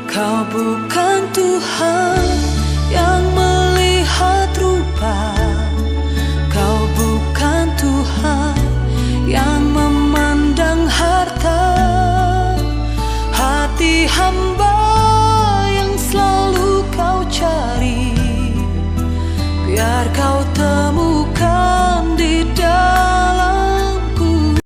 Kau bukan Tuhan yang melihat rupa, Kau bukan Tuhan yang memandang harta. Hati hamba yang selalu Kau cari, biar Kau temukan di dalamku.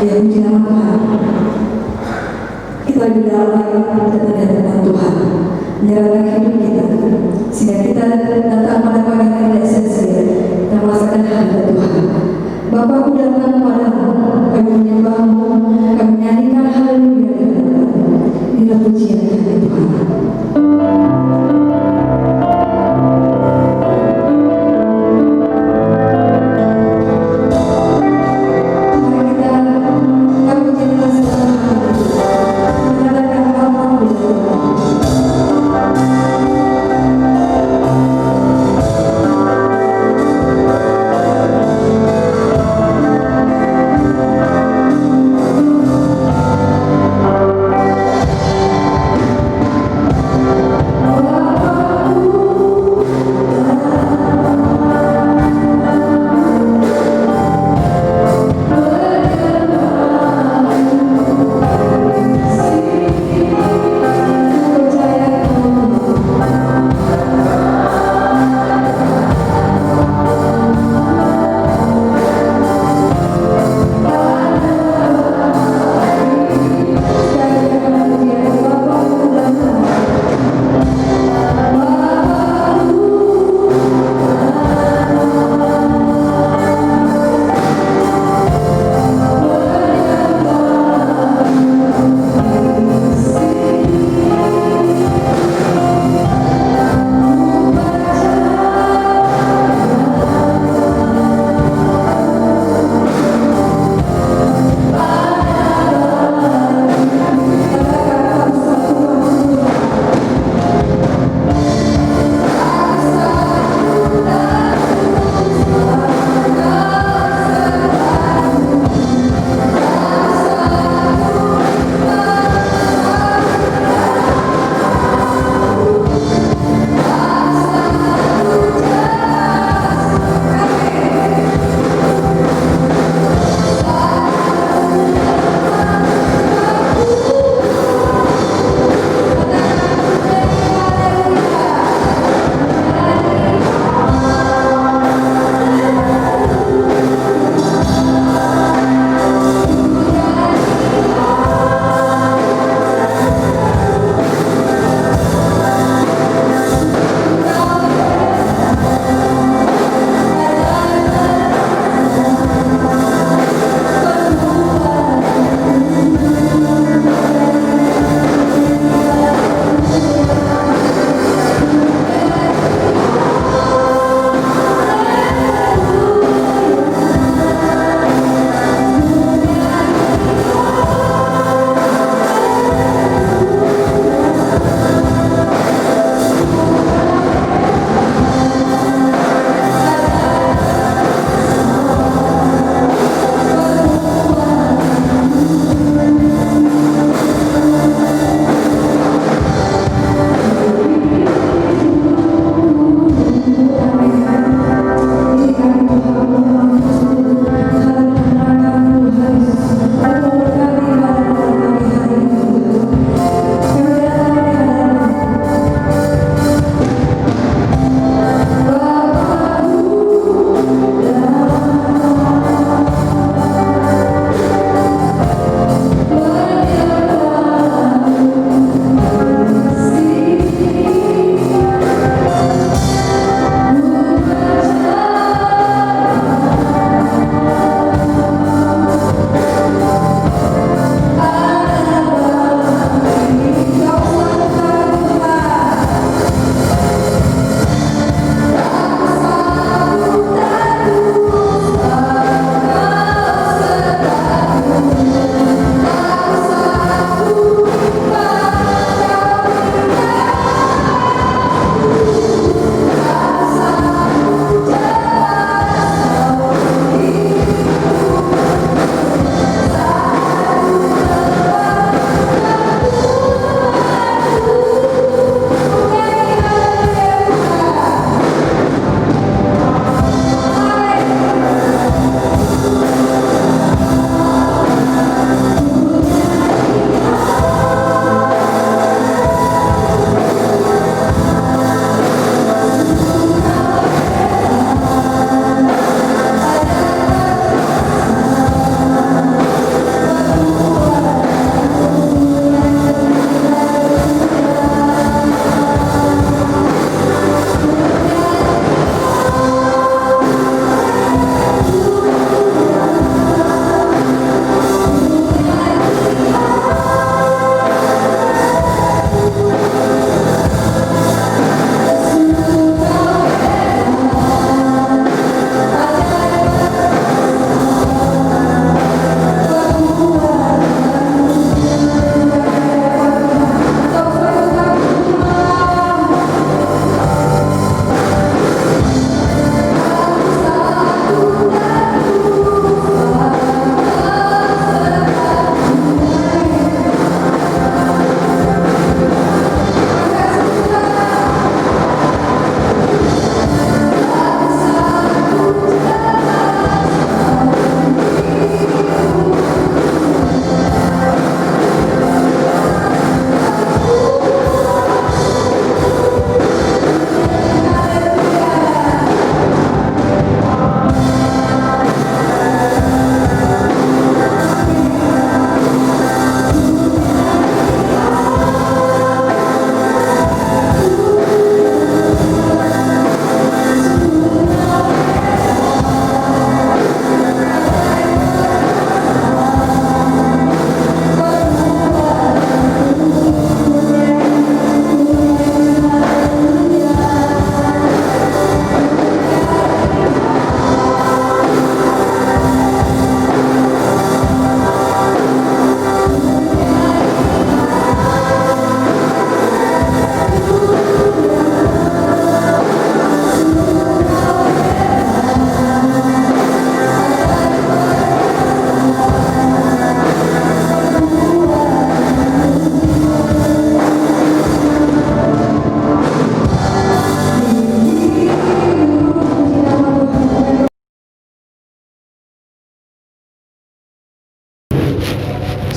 Ya puji nama Tuhan. Kita lebih dalam dan hadapan Tuhan, menyerahkan hidup kita, sehingga kita datang pada pagi hari esensial dan merasakan hadirat Tuhan. Bapa, aku datang padamu, kami menyembahmu, kami menyanyikan haleluya di hadapan-Mu. Inilah pujian kami Tuhan. Ku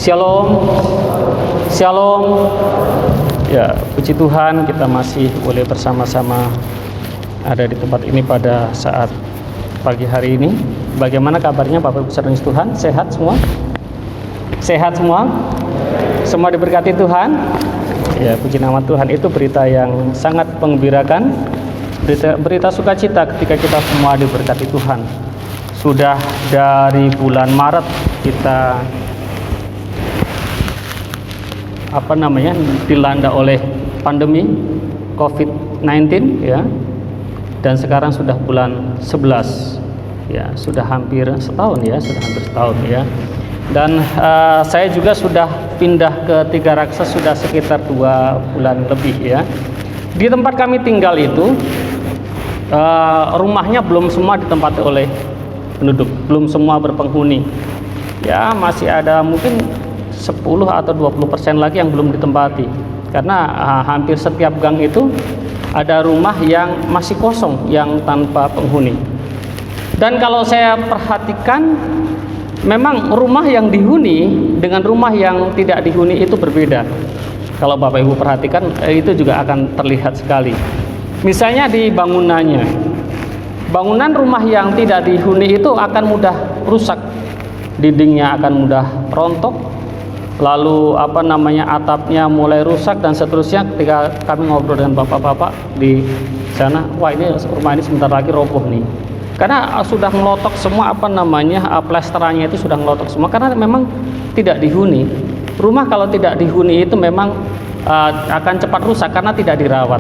Shalom. Shalom. Ya, puji Tuhan kita masih boleh bersama-sama ada di tempat ini pada saat pagi hari ini. Bagaimana kabarnya Bapak Ibu saudara Tuhan? Sehat semua? Sehat semua? Semua diberkati Tuhan? Ya, puji nama Tuhan. Itu berita yang sangat menggembirakan. Berita sukacita ketika kita semua diberkati Tuhan. Sudah dari bulan Maret kita dilanda oleh pandemi COVID-19 ya. Dan sekarang sudah bulan 11 ya, sudah hampir setahun ya, Dan saya juga sudah pindah ke Tiga Raksa sudah sekitar 2 bulan lebih ya. Di tempat kami tinggal itu rumahnya belum semua ditempati oleh penduduk, belum semua berpenghuni. Ya, masih ada mungkin 10 atau 20% lagi yang belum ditempati. Karena hampir setiap gang itu ada rumah yang masih kosong, yang tanpa penghuni. Dan kalau saya perhatikan, memang rumah yang dihuni dengan rumah yang tidak dihuni itu berbeda. Kalau Bapak Ibu perhatikan, itu juga akan terlihat sekali. Misalnya di bangunannya, bangunan rumah yang tidak dihuni itu akan mudah rusak, dindingnya akan mudah rontok, lalu atapnya mulai rusak dan seterusnya. Ketika kami ngobrol dengan bapak-bapak di sana, wah ini rumah ini sebentar lagi roboh nih, karena sudah melotok semua plesterannya itu sudah melotok semua karena memang tidak dihuni. Rumah kalau tidak dihuni itu memang akan cepat rusak karena tidak dirawat.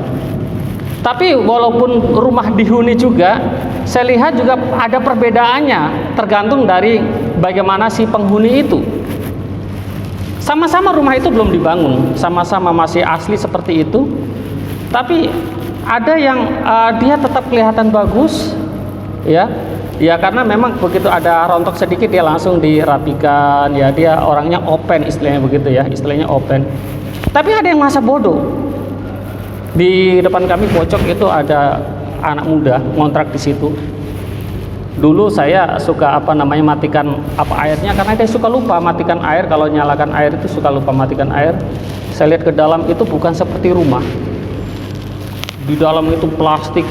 Tapi walaupun rumah dihuni juga, saya lihat juga ada perbedaannya tergantung dari bagaimana si penghuni itu. Sama-sama rumah itu belum dibangun, sama-sama masih asli seperti itu, tapi ada yang dia tetap kelihatan bagus, ya karena memang begitu ada rontok sedikit dia langsung dirapikan, ya dia orangnya open istilahnya begitu ya, istilahnya open. Tapi ada yang masa bodoh. Di depan kami pojok itu ada anak muda ngontrak di situ. Dulu saya suka matikan airnya karena dia suka lupa matikan air. Kalau nyalakan air itu suka lupa matikan air. Saya lihat ke dalam itu bukan seperti rumah. Di dalam itu plastik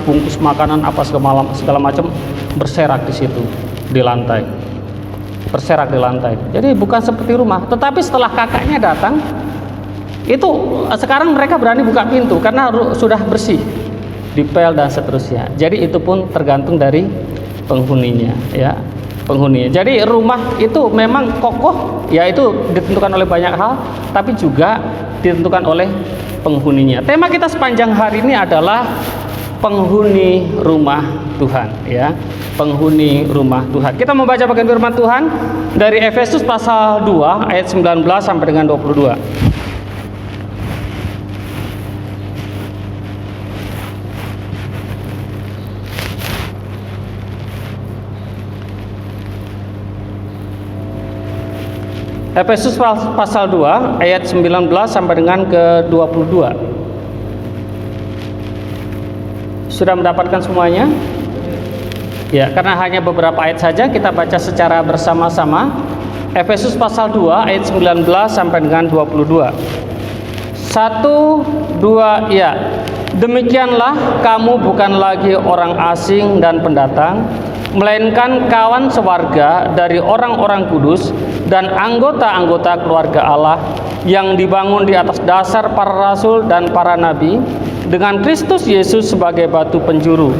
bungkus makanan segala macam berserak di situ di lantai. Berserak di lantai. Jadi bukan seperti rumah. Tetapi setelah kakaknya datang, itu sekarang mereka berani buka pintu karena sudah bersih, dipel dan seterusnya. Jadi itu pun tergantung dari penghuninya ya, penghuninya. Jadi rumah itu memang kokoh ya, itu ditentukan oleh banyak hal, tapi juga ditentukan oleh penghuninya. Tema kita sepanjang hari ini adalah penghuni rumah Tuhan ya, penghuni rumah Tuhan. Kita membaca bagian firman Tuhan dari Efesus pasal 2 ayat 19 sampai dengan 22. Efesus pasal 2 ayat 19 sampai dengan ke 22. Sudah mendapatkan semuanya? Ya, karena hanya beberapa ayat saja kita baca secara bersama-sama. Efesus pasal 2 ayat 19 sampai dengan 22. 1, 2, ya. Demikianlah kamu bukan lagi orang asing dan pendatang, melainkan kawan sewarga dari orang-orang kudus dan anggota-anggota keluarga Allah yang dibangun di atas dasar para rasul dan para nabi, dengan Kristus Yesus sebagai batu penjuru.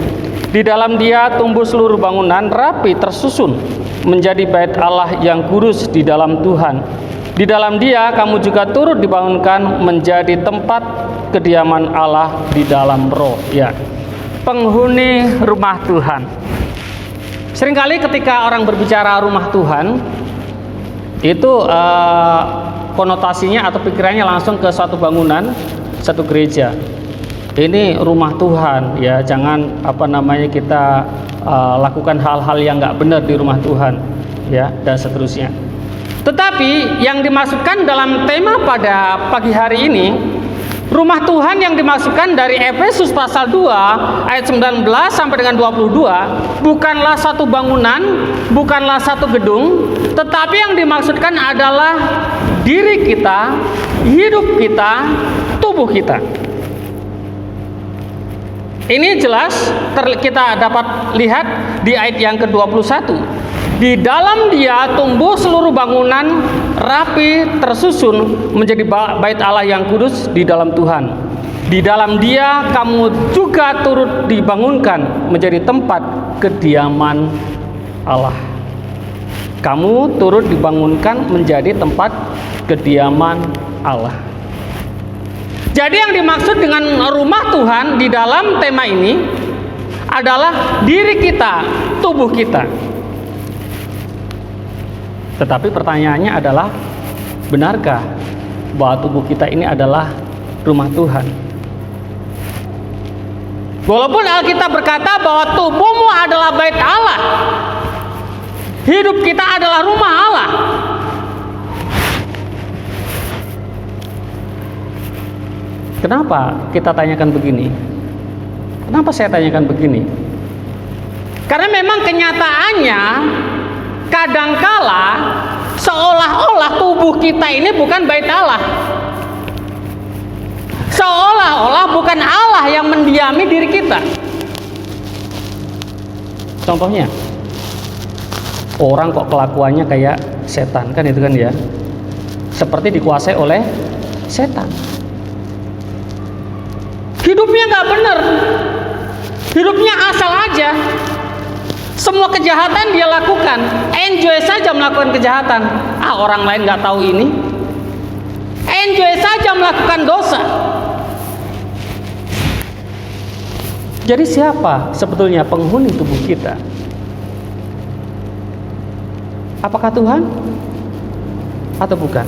Di dalam Dia tumbuh seluruh bangunan rapi tersusun menjadi bait Allah yang kudus di dalam Tuhan. Di dalam Dia kamu juga turut dibangunkan menjadi tempat kediaman Allah di dalam Roh. Ya, penghuni rumah Tuhan. Seringkali ketika orang berbicara rumah Tuhan, itu konotasinya atau pikirannya langsung ke suatu bangunan, satu gereja. Ini rumah Tuhan, ya jangan kita lakukan hal-hal yang nggak benar di rumah Tuhan, ya dan seterusnya. Tetapi yang dimasukkan dalam tema pada pagi hari ini Rumah Tuhan yang dimaksudkan dari Efesus pasal 2 ayat 19 sampai dengan 22 bukanlah satu bangunan, bukanlah satu gedung, tetapi yang dimaksudkan adalah diri kita, hidup kita, tubuh kita. Ini jelas kita dapat lihat di ayat yang ke-21. Di dalam Dia tumbuh seluruh bangunan rapi tersusun menjadi bait Allah yang kudus di dalam Tuhan. Di dalam Dia kamu juga turut dibangunkan menjadi tempat kediaman Allah. Kamu turut dibangunkan menjadi tempat kediaman Allah. Jadi yang dimaksud dengan rumah Tuhan di dalam tema ini adalah diri kita, tubuh kita. Tetapi pertanyaannya adalah, benarkah bahwa tubuh kita ini adalah rumah Tuhan? Walaupun Alkitab berkata bahwa tubuhmu adalah bait Allah, hidup kita adalah rumah Allah. Kenapa kita tanyakan begini? Kenapa saya tanyakan begini? Karena memang kenyataannya kadangkala seolah-olah tubuh kita ini bukan bait Allah. Seolah-olah bukan Allah yang mendiami diri kita. Contohnya, orang kok kelakuannya kayak setan, kan itu kan ya? Seperti dikuasai oleh setan. Hidupnya nggak benar, hidupnya asal aja. Semua kejahatan dia lakukan, enjoy saja melakukan kejahatan. Orang lain nggak tahu ini, enjoy saja melakukan dosa. Jadi siapa sebetulnya penghuni tubuh kita? Apakah Tuhan atau bukan?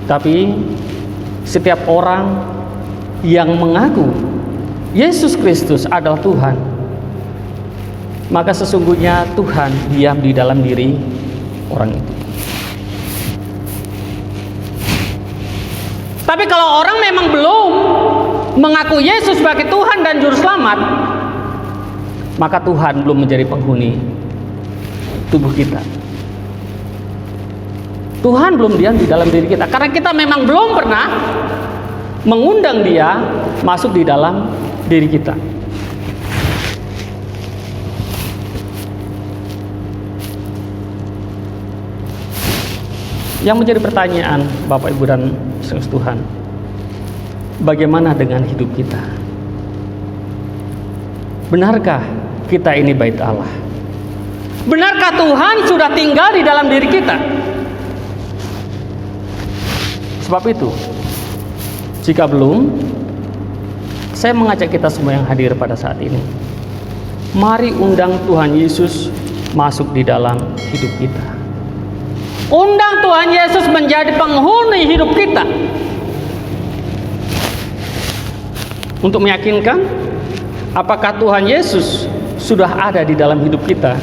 Tapi setiap orang yang mengaku Yesus Kristus adalah Tuhan, maka sesungguhnya Tuhan diam di dalam diri orang itu. Tapi kalau orang memang belum mengaku Yesus sebagai Tuhan dan Juru Selamat, maka Tuhan belum menjadi penghuni tubuh kita. Tuhan belum diam di dalam diri kita, karena kita memang belum pernah mengundang Dia masuk di dalam diri kita. Yang menjadi pertanyaan Bapak Ibu dan saudara Tuhan, bagaimana dengan hidup kita? Benarkah kita ini bait Allah? Benarkah Tuhan sudah tinggal di dalam diri kita? Sebab itu, jika belum, saya mengajak kita semua yang hadir pada saat ini, mari undang Tuhan Yesus masuk di dalam hidup kita. Undang Tuhan Yesus menjadi penghuni hidup kita, untuk meyakinkan apakah Tuhan Yesus sudah ada di dalam hidup kita.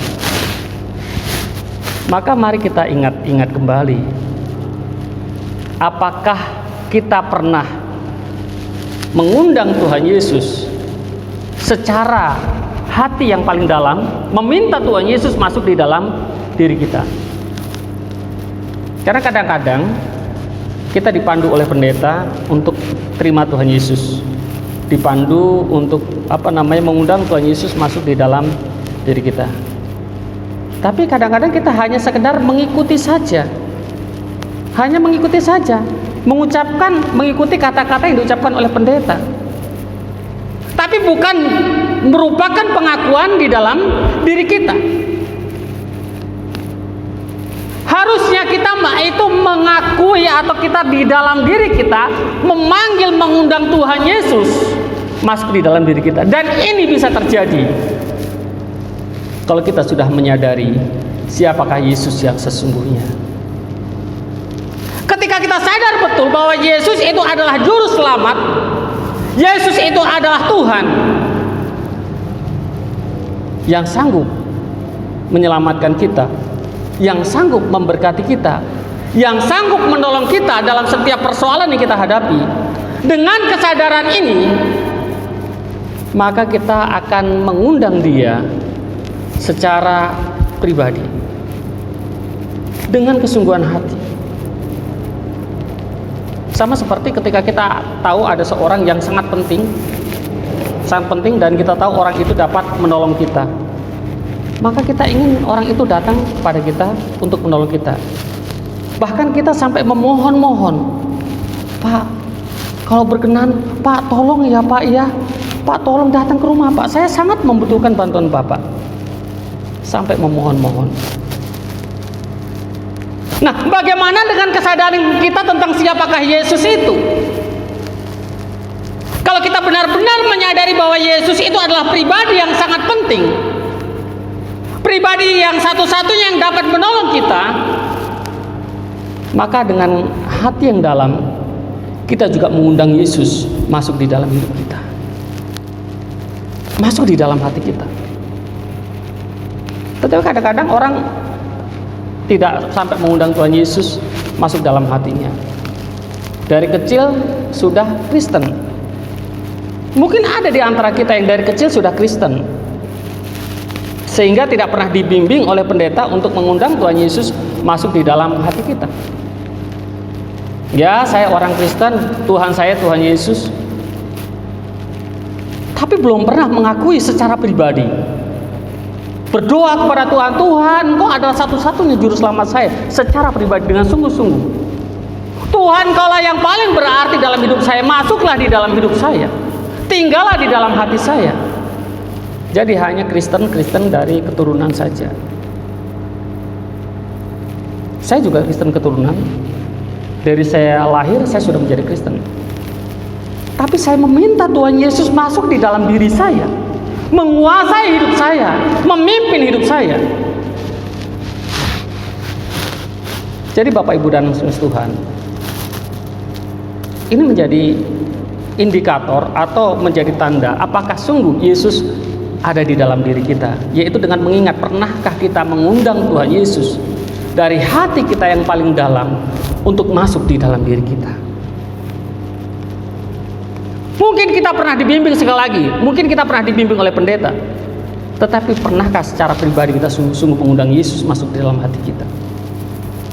Maka mari kita ingat-ingat kembali, apakah kita pernah mengundang Tuhan Yesus secara hati yang paling dalam, meminta Tuhan Yesus masuk di dalam diri kita? Karena kadang-kadang kita dipandu oleh pendeta untuk terima Tuhan Yesus, dipandu untuk mengundang Tuhan Yesus masuk di dalam diri kita. Tapi kadang-kadang kita hanya sekedar mengikuti saja, hanya mengikuti saja, mengikuti kata-kata yang diucapkan oleh pendeta, tapi bukan merupakan pengakuan di dalam diri kita. Harusnya kita itu mengakui, atau kita di dalam diri kita memanggil, mengundang Tuhan Yesus masuk di dalam diri kita. Dan ini bisa terjadi kalau kita sudah menyadari siapakah Yesus yang sesungguhnya. Ketika kita sadar betul bahwa Yesus itu adalah Juru Selamat, Yesus itu adalah Tuhan yang sanggup menyelamatkan kita, yang sanggup memberkati kita, yang sanggup menolong kita dalam setiap persoalan yang kita hadapi. Dengan kesadaran ini, maka kita akan mengundang dia secara pribadi dengan kesungguhan hati. Sama seperti ketika kita tahu ada seorang yang sangat penting dan kita tahu orang itu dapat menolong kita, maka kita ingin orang itu datang kepada kita untuk menolong kita. Bahkan kita sampai memohon-mohon, Pak, kalau berkenan, Pak tolong ya Pak ya, Pak tolong datang ke rumah Pak, saya sangat membutuhkan bantuan Bapak. Sampai memohon-mohon. Nah, bagaimana dengan kesadaran kita tentang siapakah Yesus itu? Kalau kita benar-benar menyadari bahwa Yesus itu adalah pribadi yang sangat penting, pribadi yang satu-satunya yang dapat menolong kita, maka dengan hati yang dalam kita juga mengundang Yesus masuk di dalam hidup kita, masuk di dalam hati kita. Tetapi kadang-kadang orang tidak sampai mengundang Tuhan Yesus masuk dalam hatinya. Dari kecil sudah Kristen. Mungkin ada di antara kita yang dari kecil sudah Kristen, sehingga tidak pernah dibimbing oleh pendeta untuk mengundang Tuhan Yesus masuk di dalam hati kita. Ya, saya orang Kristen, Tuhan saya Tuhan Yesus, tapi belum pernah mengakui secara pribadi. Berdoa kepada Tuhan, Tuhan, Engkau adalah satu-satunya juru selamat saya secara pribadi dengan sungguh-sungguh. Tuhan, Kaulah yang paling berarti dalam hidup saya, masuklah di dalam hidup saya, tinggallah di dalam hati saya. Jadi hanya Kristen dari keturunan saja. Saya juga Kristen keturunan. Dari saya lahir saya sudah menjadi Kristen. Tapi saya meminta Tuhan Yesus masuk di dalam diri saya, menguasai hidup saya, memimpin hidup saya. Jadi Bapak Ibu dan saudara Tuhan, ini menjadi indikator atau menjadi tanda apakah sungguh Yesus ada di dalam diri kita, yaitu dengan mengingat, pernahkah kita mengundang Tuhan Yesus dari hati kita yang paling dalam untuk masuk di dalam diri kita. Mungkin kita pernah dibimbing, sekali lagi, mungkin kita pernah dibimbing oleh pendeta, tetapi pernahkah secara pribadi kita sungguh-sungguh mengundang Yesus masuk di dalam hati kita,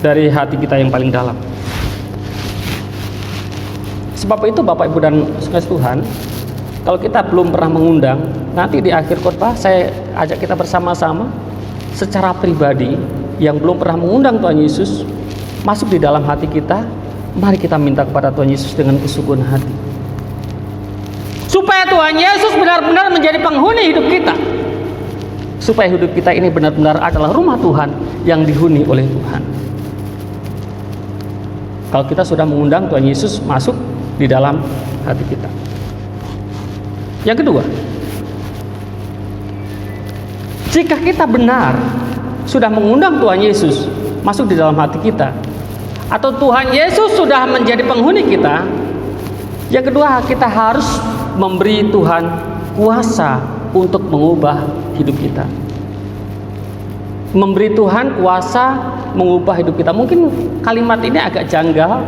dari hati kita yang paling dalam? Sebab itu Bapak Ibu dan saudara Tuhan, kalau kita belum pernah mengundang, nanti di akhir khotbah saya ajak kita bersama-sama secara pribadi yang belum pernah mengundang Tuhan Yesus masuk di dalam hati kita. Mari kita minta kepada Tuhan Yesus dengan kesungguhan hati, supaya Tuhan Yesus benar-benar menjadi penghuni hidup kita, supaya hidup kita ini benar-benar adalah rumah Tuhan yang dihuni oleh Tuhan. Kalau kita sudah mengundang Tuhan Yesus masuk di dalam hati kita. Yang kedua, jika kita benar sudah mengundang Tuhan Yesus masuk di dalam hati kita, atau Tuhan Yesus sudah menjadi penghuni kita, yang kedua, kita harus memberi Tuhan kuasa untuk mengubah hidup kita. Memberi Tuhan kuasa mengubah hidup kita. Mungkin kalimat ini agak janggal,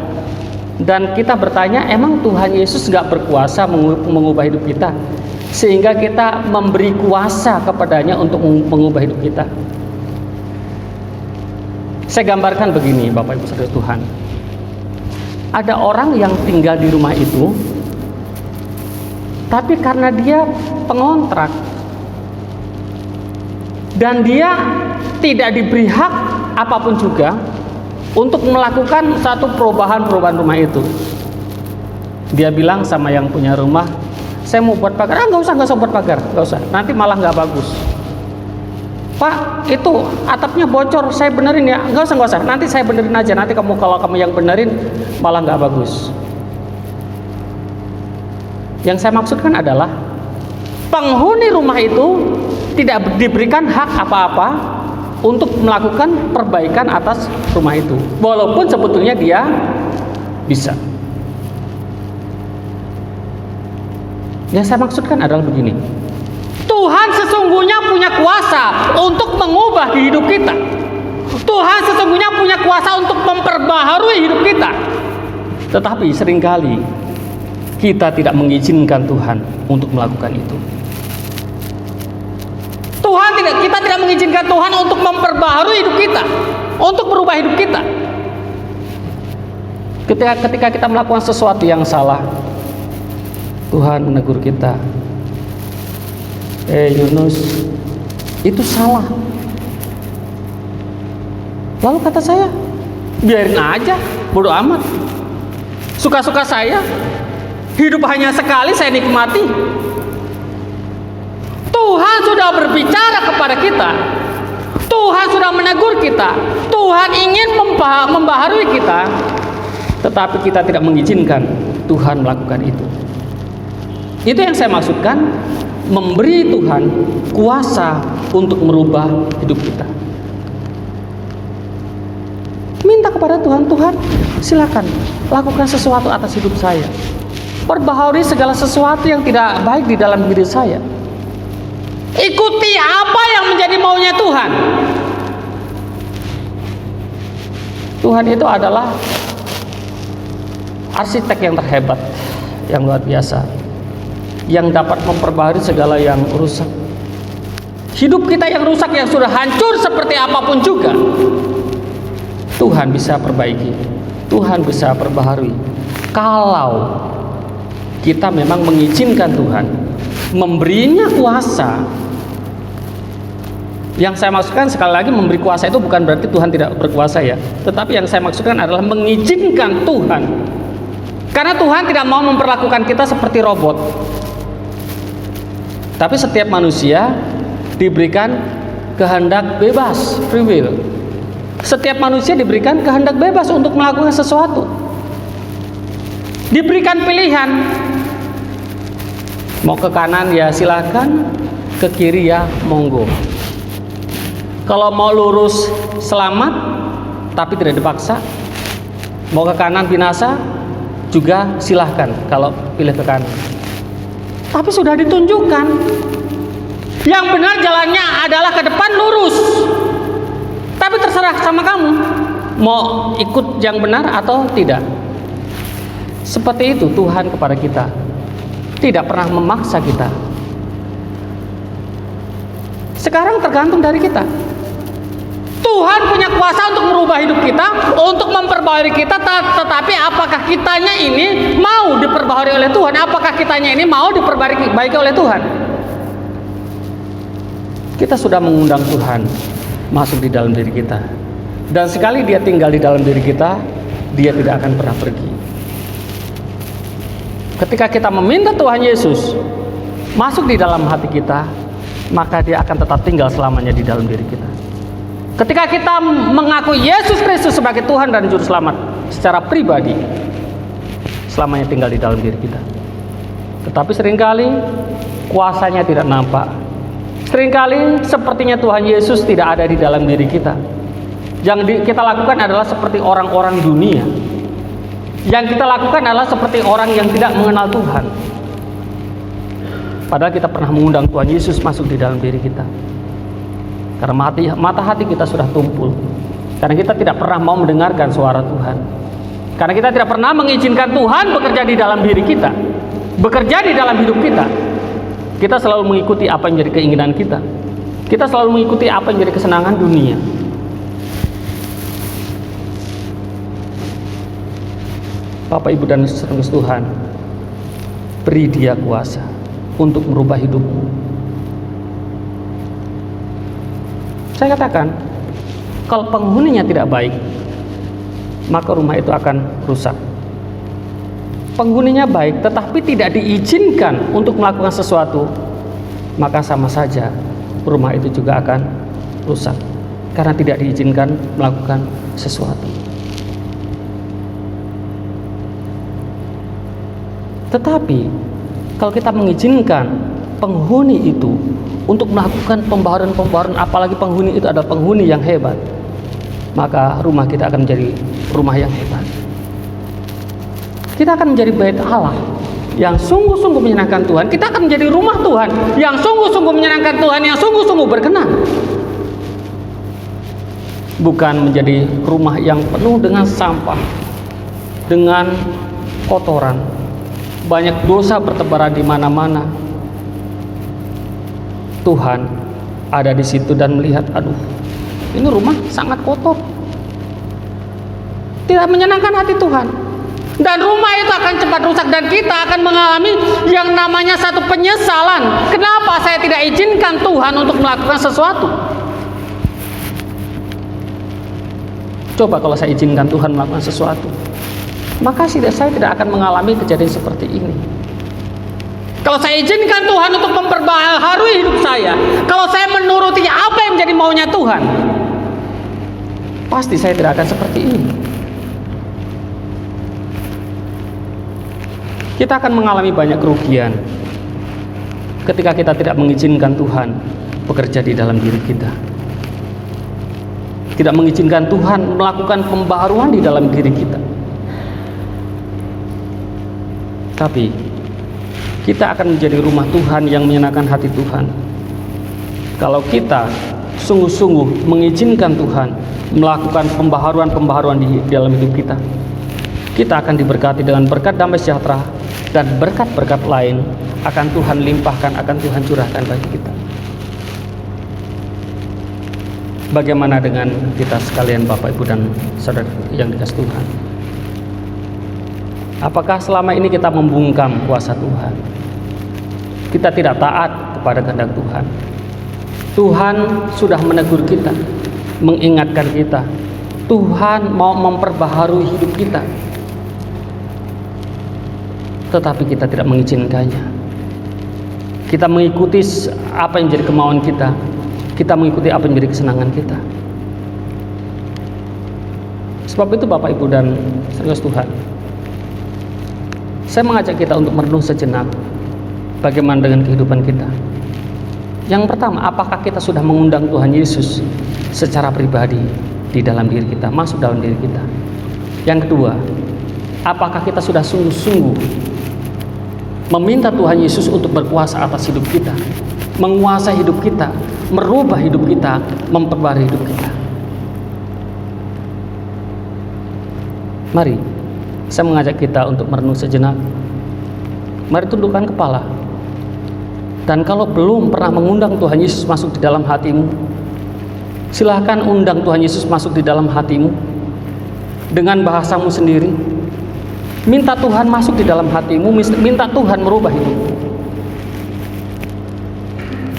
dan kita bertanya, emang Tuhan Yesus gak berkuasa mengubah hidup kita, sehingga kita memberi kuasa kepadanya untuk mengubah hidup kita? Saya gambarkan begini, Bapak Ibu saudara Tuhan. Ada orang yang tinggal di rumah itu, tapi karena dia pengontrak dan dia tidak diberi hak apapun juga untuk melakukan satu perubahan rumah itu. Dia bilang sama yang punya rumah, saya mau buat pagar. Nggak usah buat pagar, nggak usah, nanti malah nggak bagus. Pak, itu atapnya bocor, saya benerin ya. Nggak usah, nanti saya benerin aja. Nanti kalau kamu yang benerin malah nggak bagus. Yang saya maksudkan adalah penghuni rumah itu tidak diberikan hak apa-apa untuk melakukan perbaikan atas rumah itu, walaupun sebetulnya dia bisa. Yang saya maksudkan adalah begini, Tuhan sesungguhnya punya kuasa untuk mengubah hidup kita. Tuhan sesungguhnya punya kuasa untuk memperbaharui hidup kita. Tetapi seringkali kita tidak mengizinkan Tuhan untuk melakukan itu. Kita tidak mengizinkan Tuhan untuk memperbaharui hidup kita, untuk merubah hidup kita. Ketika kita melakukan sesuatu yang salah, Tuhan menegur kita. Yunus, itu salah. Lalu kata saya, biarin aja, bodo amat. Suka-suka saya. Hidup hanya sekali, saya nikmati. Tuhan sudah berbicara kepada kita. Tuhan sudah menegur kita. Tuhan ingin membaharui kita. Tetapi kita tidak mengizinkan Tuhan melakukan itu. Itu yang saya maksudkan, memberi Tuhan kuasa untuk merubah hidup kita. Minta kepada Tuhan, Tuhan silakan lakukan sesuatu atas hidup saya. Perbaharui segala sesuatu yang tidak baik di dalam diri saya. Ikuti apa yang menjadi maunya Tuhan. Tuhan itu adalah arsitek yang terhebat, yang luar biasa, yang dapat memperbaharui segala yang rusak. Hidup kita yang rusak, yang sudah hancur seperti apapun juga, Tuhan bisa perbaiki, Tuhan bisa perbaharui. Kalau kita memang mengizinkan Tuhan, memberinya kuasa. Yang saya maksudkan sekali lagi, memberi kuasa itu bukan berarti Tuhan tidak berkuasa ya. Tetapi yang saya maksudkan adalah mengizinkan Tuhan. Karena Tuhan tidak mau memperlakukan kita seperti robot. Tapi setiap manusia diberikan kehendak bebas, free will. Setiap manusia diberikan kehendak bebas untuk melakukan sesuatu. Diberikan pilihan. Mau ke kanan ya silakan, ke kiri ya monggo. Kalau mau lurus selamat, tapi tidak dipaksa. Mau ke kanan binasa, juga silahkan kalau pilih ke kanan. Tapi sudah ditunjukkan, yang benar jalannya adalah ke depan lurus. Tapi terserah sama kamu, mau ikut yang benar atau tidak. Seperti itu Tuhan kepada kita, tidak pernah memaksa kita. Sekarang tergantung dari kita. Tuhan punya kuasa untuk merubah hidup kita, untuk memperbaharui kita, tetapi apakah kitanya ini mau diperbaharui oleh Tuhan? Apakah kitanya ini mau diperbaiki oleh Tuhan? Kita sudah mengundang Tuhan masuk di dalam diri kita. Dan sekali Dia tinggal di dalam diri kita, Dia tidak akan pernah pergi. Ketika kita meminta Tuhan Yesus masuk di dalam hati kita, maka Dia akan tetap tinggal selamanya di dalam diri kita. Ketika kita mengaku Yesus Kristus sebagai Tuhan dan Juru Selamat secara pribadi, selamanya tinggal di dalam diri kita. Tetapi seringkali kuasanya tidak nampak. Seringkali sepertinya Tuhan Yesus tidak ada di dalam diri kita. Yang kita lakukan adalah seperti orang-orang dunia. Yang kita lakukan adalah seperti orang yang tidak mengenal Tuhan. Padahal kita pernah mengundang Tuhan Yesus masuk di dalam diri kita. Karena mata hati kita sudah tumpul. Karena kita tidak pernah mau mendengarkan suara Tuhan. Karena kita tidak pernah mengizinkan Tuhan bekerja di dalam diri kita, bekerja di dalam hidup kita. Kita selalu mengikuti apa yang menjadi keinginan kita. Kita selalu mengikuti apa yang menjadi kesenangan dunia. Bapak, Ibu, dan saudara Tuhan, beri Dia kuasa untuk merubah hidupmu. Saya katakan, kalau penghuninya tidak baik, maka rumah itu akan rusak. Penghuninya baik tetapi tidak diizinkan untuk melakukan sesuatu, maka sama saja rumah itu juga akan rusak, karena tidak diizinkan melakukan sesuatu. Tetapi kalau kita mengizinkan penghuni itu untuk melakukan pembaharuan, apalagi penghuni itu adalah penghuni yang hebat, maka rumah kita akan menjadi rumah yang hebat. Kita akan menjadi bait Allah yang sungguh-sungguh menyenangkan Tuhan. Kita akan menjadi rumah Tuhan yang sungguh-sungguh menyenangkan Tuhan, yang sungguh-sungguh berkenan. bukan menjadi rumah yang penuh dengan sampah, dengan kotoran, banyak dosa bertebaran di mana-mana. Tuhan ada di situ dan melihat, aduh, ini rumah sangat kotor, tidak menyenangkan hati Tuhan, dan rumah itu akan cepat rusak dan kita akan mengalami yang namanya satu penyesalan. Kenapa saya tidak izinkan Tuhan untuk melakukan sesuatu? Coba kalau saya izinkan Tuhan melakukan sesuatu, maka saya tidak akan mengalami kejadian seperti ini. Kalau saya izinkan Tuhan untuk memperbaharui hidup saya, kalau saya menuruti apa yang menjadi maunya Tuhan, pasti saya tidak akan seperti ini. Kita akan mengalami banyak kerugian ketika kita tidak mengizinkan Tuhan bekerja di dalam diri kita, tidak mengizinkan Tuhan melakukan pembaharuan di dalam diri kita. Tapi kita akan menjadi rumah Tuhan yang menyenangkan hati Tuhan kalau kita sungguh-sungguh mengizinkan Tuhan melakukan pembaharuan di dalam hidup kita. Kita akan diberkati dengan berkat damai sejahtera, dan berkat-berkat lain akan Tuhan limpahkan, akan Tuhan curahkan bagi kita. Bagaimana dengan kita sekalian, Bapak, Ibu, dan saudara yang dikasihi Tuhan? Apakah selama ini kita membungkam kuasa Tuhan? Kita tidak taat kepada kehendak Tuhan. Tuhan sudah menegur kita, mengingatkan kita. Tuhan mau memperbaharui hidup kita, tetapi kita tidak mengizinkannya. Kita mengikuti apa yang menjadi kemauan kita. Kita mengikuti apa yang menjadi kesenangan kita. Sebab itu, Bapak, Ibu, dan saudara Tuhan, saya mengajak kita untuk merenung sejenak bagaimana dengan kehidupan kita. Yang pertama, apakah kita sudah mengundang Tuhan Yesus secara pribadi di dalam diri kita, masuk dalam diri kita? Yang kedua, apakah kita sudah sungguh-sungguh meminta Tuhan Yesus untuk berkuasa atas hidup kita, menguasai hidup kita, merubah hidup kita, memperbarui hidup kita? Mari, saya mengajak kita untuk merenung sejenak. Mari tundukkan kepala. Dan kalau belum pernah mengundang Tuhan Yesus masuk di dalam hatimu, silahkan undang Tuhan Yesus masuk di dalam hatimu dengan bahasamu sendiri. Minta Tuhan masuk di dalam hatimu, minta Tuhan merubah hidupmu.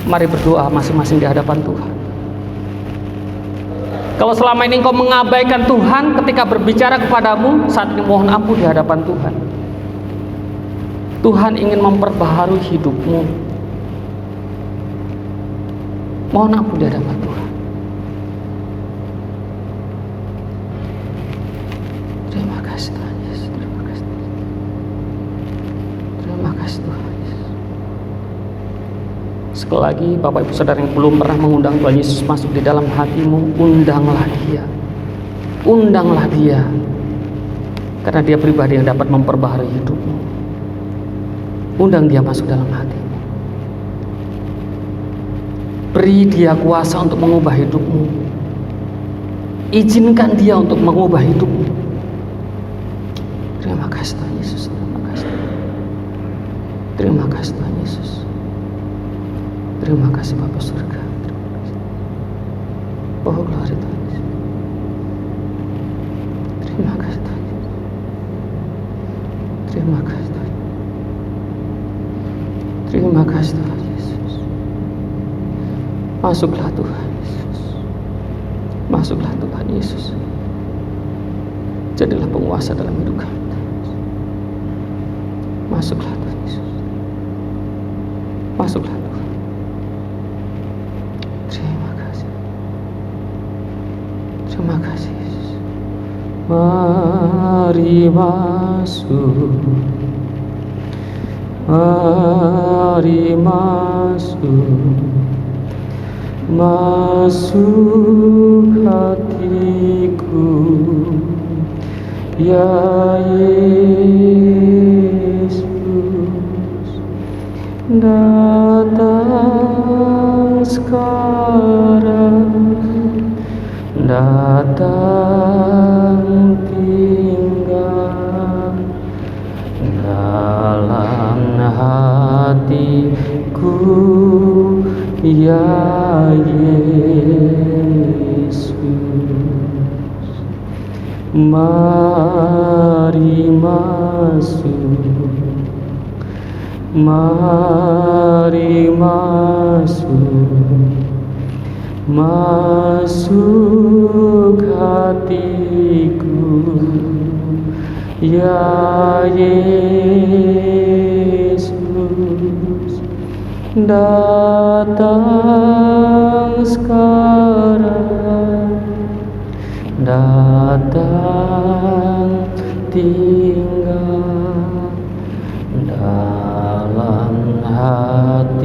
Mari berdoa masing-masing di hadapan Tuhan. Kalau selama ini engkau mengabaikan Tuhan ketika berbicara kepadamu, saat ini mohon ampun di hadapan Tuhan. Tuhan ingin memperbaharui hidupmu. Mohon ampun di hadapan Tuhan. Terima kasih Tuhan Yesus. Terima kasih. Terima kasih Tuhan Yesus. Sekali lagi, Bapak Ibu Saudara yang belum pernah mengundang Tuhan Yesus masuk di dalam hatimu, undanglah Dia. Undanglah Dia. Karena Dia pribadi yang dapat memperbaharui hidupmu. Undang Dia masuk dalam hatimu. Beri Dia kuasa untuk mengubah hidupmu. Izinkan Dia untuk mengubah hidupmu. Terima kasih Tuhan Yesus. Terima kasih. Terima kasih Tuhan Yesus. Terima kasih Bapa surga. Terima kasih. Oh, glory Tuhan Yesus. Terima kasih Tuhan Yesus. Terima kasih Tuhan. Terima kasih Tuhan Yesus. Masuklah Tuhan Yesus. Masuklah Tuhan Yesus. Jadilah penguasa dalam hidup kami. Masuklah Tuhan Yesus. Masuklah Tuhan. Terima kasih. Terima kasih Yesus. Mari masuk. Mari masuk. Masuk hatiku, ya Yesus. Datang sekarang, datang tinggal dalam hatiku, ya Yesus. Mari masuk, mari masuk, masuk hatiku, ya Yesus. Datang sekarang, datang tinggal dalam hatiku,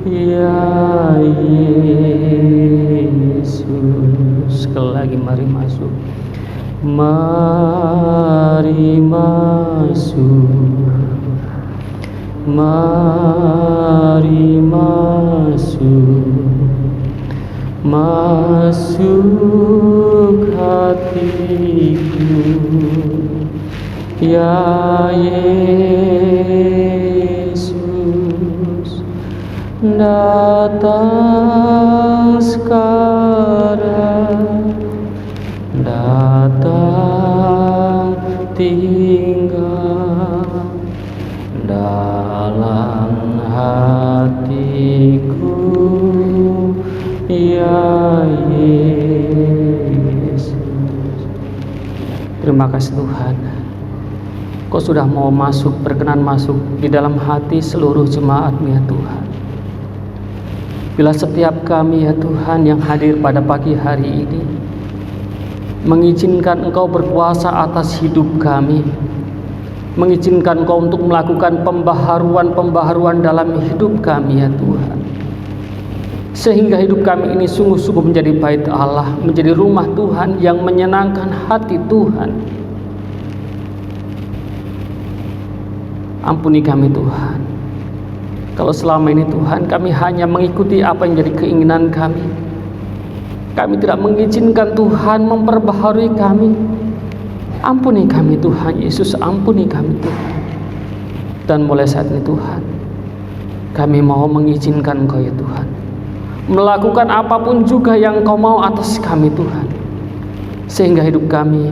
ya Yesus. Sekali lagi, mari masuk, mari masuk, mari masuk, masuk hatiku, ya Yesus. Datang sekarang, datang tinggal dalam hatiku, ya Yesus. Terima kasih Tuhan, Kau sudah mau masuk, berkenan masuk di dalam hati seluruh jemaat-Mu ya Tuhan. Bila setiap kami ya Tuhan yang hadir pada pagi hari ini mengizinkan Engkau berkuasa atas hidup kami, mengizinkan Engkau untuk melakukan pembaharuan dalam hidup kami ya Tuhan, sehingga hidup kami ini sungguh-sungguh menjadi bait Allah, menjadi rumah Tuhan yang menyenangkan hati Tuhan. Ampuni kami Tuhan, kalau selama ini Tuhan kami hanya mengikuti apa yang menjadi keinginan kami. Kami tidak mengizinkan Tuhan memperbaharui kami. Ampuni kami Tuhan Yesus, ampuni kami Tuhan. Dan mulai saat ini Tuhan, kami mau mengizinkan Engkau ya Tuhan, melakukan apapun juga yang Engkau mau atas kami Tuhan, sehingga hidup kami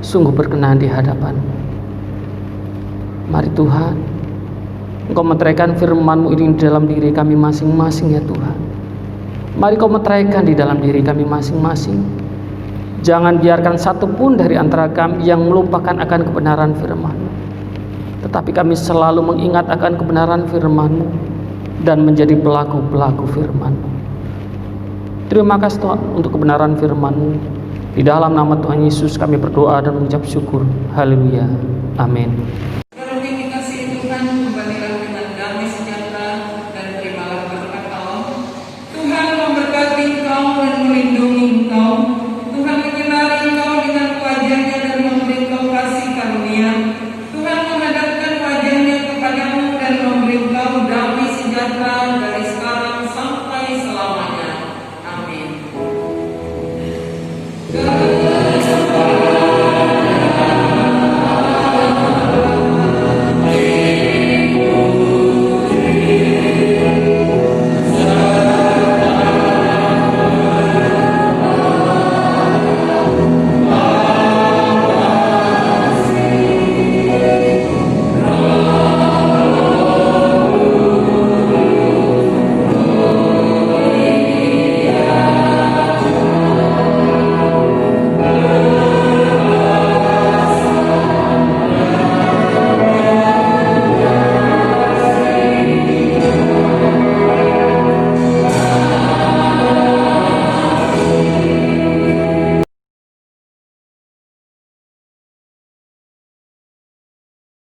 sungguh berkenan di hadapan-Mu. Mari Tuhan, Engkau meteraikan firman-Mu ini di dalam diri kami masing-masing ya Tuhan. Mari Kau meteraikan di dalam diri kami masing-masing. Jangan biarkan satupun dari antara kami yang melupakan akan kebenaran firman-Mu, tetapi kami selalu mengingat akan kebenaran firman-Mu dan menjadi pelaku-pelaku firman-Mu. Terima kasih Tuhan untuk kebenaran firman-Mu. Di dalam nama Tuhan Yesus kami berdoa dan mengucap syukur. Haleluya. Amin.